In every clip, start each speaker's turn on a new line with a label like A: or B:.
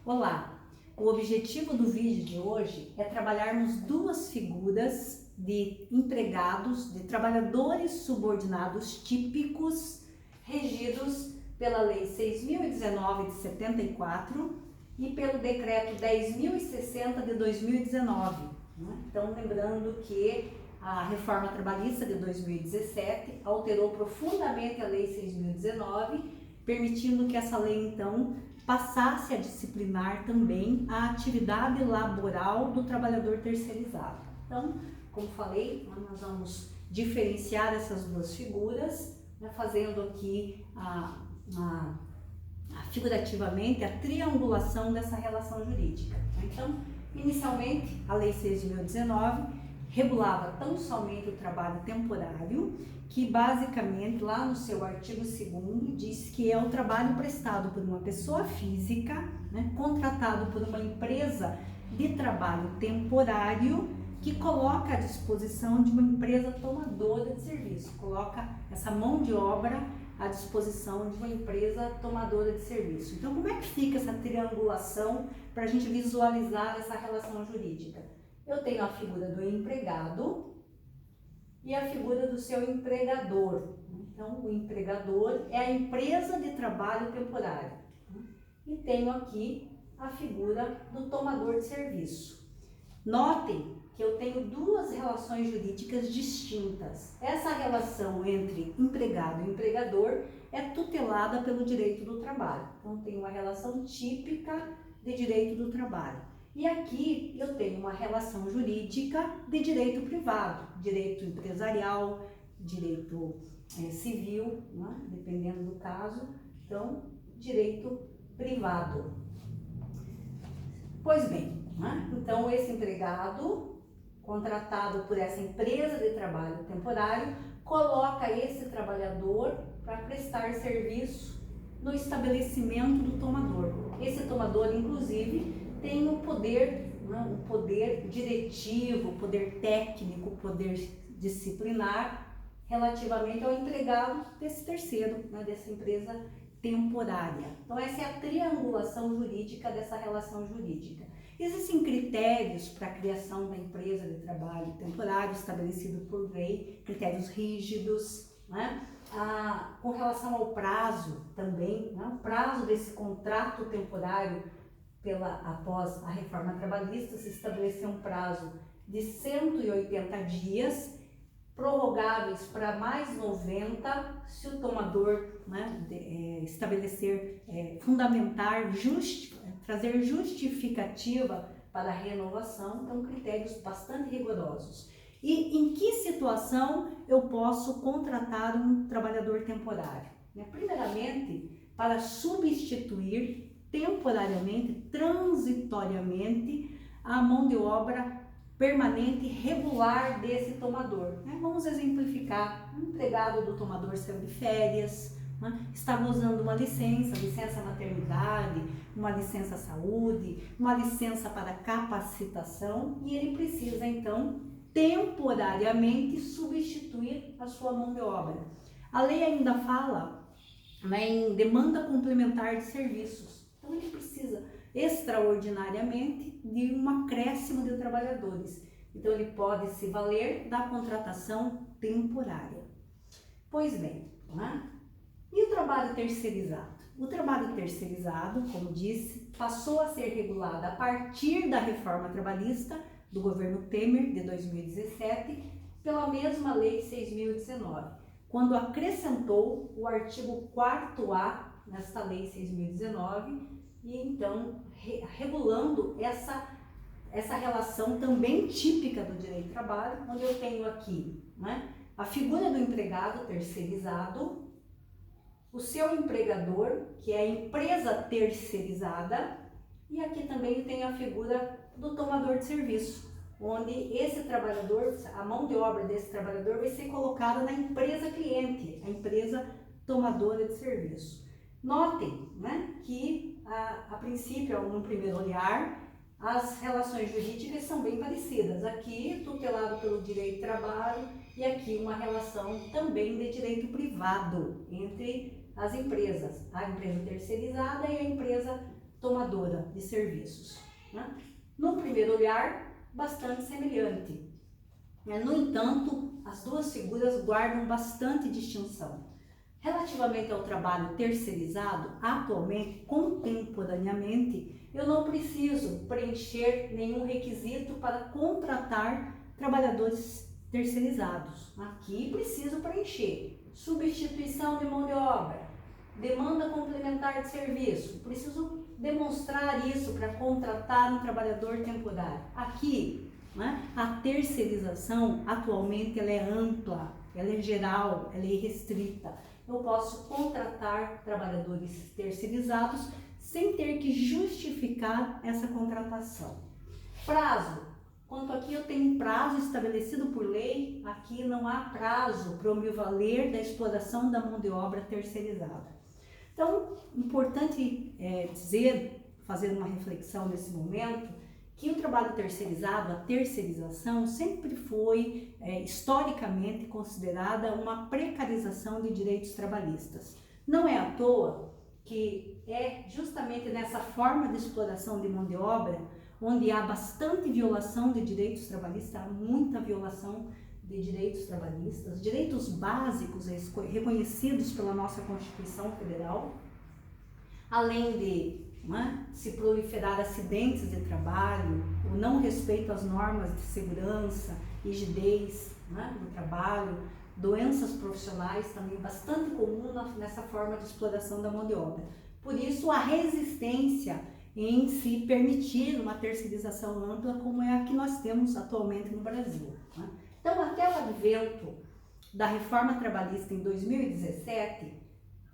A: Olá! O objetivo do vídeo de hoje é trabalharmos duas figuras de empregados, de trabalhadores subordinados típicos, regidos pela Lei 6.019 de 74 e pelo Decreto 10.060 de 2019. Então, lembrando que a Reforma Trabalhista de 2017 alterou profundamente a Lei 6.019, permitindo que essa lei, então, passasse a disciplinar também a atividade laboral do trabalhador terceirizado. Então, como falei, nós vamos diferenciar essas duas figuras, fazendo aqui figurativamente a triangulação dessa relação jurídica. Então, inicialmente, a Lei 6.019 regulava tão somente o trabalho temporário, que basicamente lá no seu artigo 2º diz que é o trabalho prestado por uma pessoa física, contratado por uma empresa de trabalho temporário, que coloca à disposição de uma empresa tomadora de serviço, coloca essa mão de obra à disposição de uma empresa tomadora de serviço. Então, como é que fica essa triangulação para a gente visualizar essa relação jurídica? Eu tenho a figura do empregado e a figura do seu empregador. Então, o empregador é a empresa de trabalho temporário. E tenho aqui a figura do tomador de serviço. Notem que eu tenho duas relações jurídicas distintas. Essa relação entre empregado e empregador é tutelada pelo direito do trabalho. Então, tenho uma relação típica de direito do trabalho. E aqui eu tenho uma relação jurídica de direito privado, direito empresarial, direito civil, dependendo do caso, então, direito privado. Pois bem, então esse empregado, contratado por essa empresa de trabalho temporário, coloca esse trabalhador para prestar serviço no estabelecimento do tomador. Esse tomador, inclusive, tem o poder, o poder diretivo, o poder técnico, o poder disciplinar relativamente ao empregado desse terceiro, dessa empresa temporária. Então, essa é a triangulação jurídica dessa relação jurídica. Existem critérios para a criação da empresa de trabalho temporário estabelecido por lei, critérios rígidos, com relação ao prazo também, o prazo desse contrato temporário após a reforma trabalhista se estabeleceu um prazo de 180 dias, prorrogáveis para mais 90, se o tomador estabelecer, fundamentar, trazer justificativa para a renovação. Então, critérios bastante rigorosos. E em que situação eu posso contratar um trabalhador temporário? Primeiramente, para substituir temporariamente, transitoriamente, a mão de obra permanente regular desse tomador. Vamos exemplificar: um empregado do tomador saiu de férias, estava usando uma licença maternidade, uma licença saúde, uma licença para capacitação, e ele precisa então temporariamente substituir a sua mão de obra. A lei ainda fala em demanda complementar de serviços. Então, ele precisa extraordinariamente de um acréscimo de trabalhadores. Então, ele pode se valer da contratação temporária. Pois bem, e o trabalho terceirizado? O trabalho terceirizado, como disse, passou a ser regulado a partir da reforma trabalhista do governo Temer, de 2017, pela mesma Lei 6.019, quando acrescentou o artigo 4A nesta Lei 6.019, e então regulando essa relação também típica do direito do trabalho, onde eu tenho aqui a figura do empregado terceirizado, o seu empregador, que é a empresa terceirizada, e aqui também tem a figura do tomador de serviço, onde esse trabalhador, a mão de obra desse trabalhador vai ser colocada na empresa cliente, a empresa tomadora de serviço. Notem que, a princípio, no primeiro olhar, as relações jurídicas são bem parecidas. Aqui, tutelado pelo direito do trabalho, e aqui uma relação também de direito privado entre as empresas, a empresa terceirizada e a empresa tomadora de serviços, né? No primeiro olhar, bastante semelhante. No entanto, as duas figuras guardam bastante distinção. Relativamente ao trabalho terceirizado, atualmente, contemporaneamente, eu não preciso preencher nenhum requisito para contratar trabalhadores terceirizados. Aqui preciso preencher substituição de mão de obra, demanda complementar de serviço, preciso demonstrar isso para contratar um trabalhador temporário. Aqui, né, a terceirização atualmente ela é ampla, ela é geral, ela é irrestrita. Eu posso contratar trabalhadores terceirizados sem ter que justificar essa contratação. Prazo. Quanto aqui eu tenho prazo estabelecido por lei, aqui não há prazo para eu me valer da exploração da mão de obra terceirizada. Então, importante dizer, fazer uma reflexão nesse momento, que o trabalho terceirizado, a terceirização, sempre foi historicamente considerada uma precarização de direitos trabalhistas. Não é à toa que é justamente nessa forma de exploração de mão de obra, onde há bastante violação de direitos trabalhistas, há muita violação de direitos trabalhistas, direitos básicos reconhecidos pela nossa Constituição Federal, além de se proliferar acidentes de trabalho, o não respeito às normas de segurança, rigidez no trabalho, doenças profissionais também bastante comum nessa forma de exploração da mão de obra. Por isso, a resistência em se permitir uma terceirização ampla como é a que nós temos atualmente no Brasil. Então, até o advento da reforma trabalhista em 2017,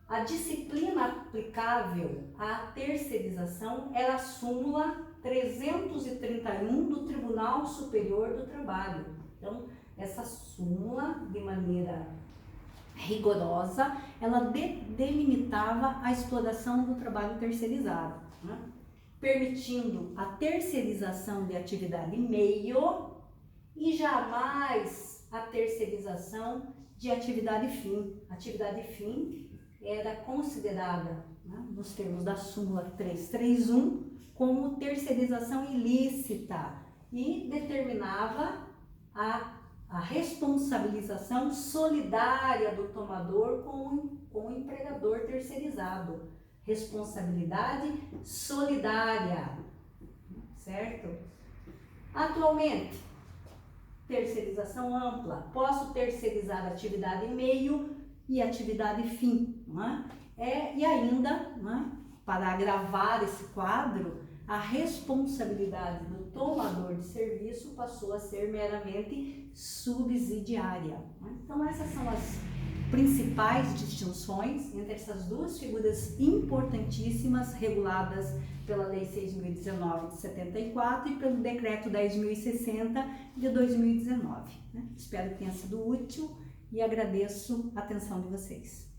A: a disciplina aplicável à terceirização era a súmula 331 do Tribunal Superior do Trabalho. Então, essa súmula, de maneira rigorosa, ela delimitava a exploração do trabalho terceirizado, permitindo a terceirização de atividade meio e jamais a terceirização de atividade fim. Atividade fim era considerada, nos termos da súmula 331, como terceirização ilícita e determinava a responsabilização solidária do tomador com o empregador terceirizado. Responsabilidade solidária, certo? Atualmente, terceirização ampla. Posso terceirizar atividade meio e atividade fim, e ainda, para agravar esse quadro, a responsabilidade do tomador de serviço passou a ser meramente subsidiária. Então, essas são as principais distinções entre essas duas figuras importantíssimas reguladas pela Lei 6.019 de 74 e pelo Decreto 10.060 de 2019. Espero que tenha sido útil e agradeço a atenção de vocês.